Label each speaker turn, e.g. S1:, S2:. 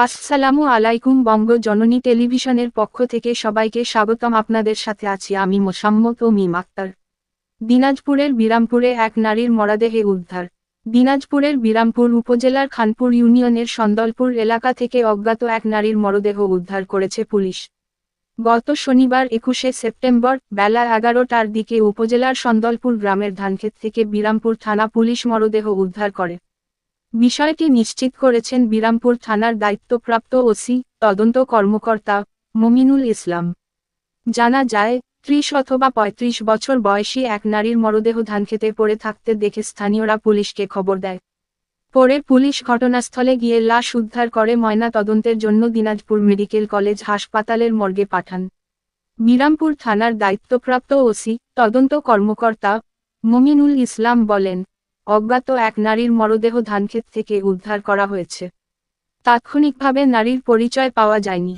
S1: আসসালামু আলাইকুম। বঙ্গ জননী টেলিভিশনের পক্ষ থেকে সবাইকে স্বাগতম। আপনাদের সাথে আছি আমি মোসাম্মত ও মিম আক্তার। দিনাজপুরের বিরামপুরে এক নারীর মরদেহে উদ্ধার। দিনাজপুরের বিরামপুর উপজেলার খানপুর ইউনিয়নের সন্দলপুর এলাকা থেকে অজ্ঞাত এক নারীর মরদেহ উদ্ধার করেছে পুলিশ। গত শনিবার 21শে সেপ্টেম্বর বেলা 11টার দিকে উপজেলার সন্দলপুর গ্রামের ধানক্ষেত থেকে বিরামপুর থানা পুলিশ মরদেহ উদ্ধার করে। বিষয়টি নিশ্চিত করেছেন বিরামপুর থানার দায়িত্বপ্রাপ্ত ওসি তদন্ত কর্মকর্তা মমিনুল ইসলাম। জানা যায়, 30 অথবা 35 বছর বয়সী এক নারীর মরদেহ ধানক্ষেতে পড়ে থাকতে দেখে স্থানীয়রা পুলিশকে খবর দেয়। পরে পুলিশ ঘটনাস্থলে গিয়ে লাশ উদ্ধার করে ময়না তদন্তের জন্য দিনাজপুর মেডিকেল কলেজ হাসপাতালের মর্গে পাঠান। বিরামপুর থানার দায়িত্বপ্রাপ্ত ওসি তদন্ত কর্মকর্তা মমিনুল ইসলাম বলেন, অজ্ঞাত এক নারীর মরদেহ ধানক্ষেত থেকে উদ্ধার করা হয়েছে। তাৎক্ষণিকভাবে নারীর পরিচয় পাওয়া যায়নি।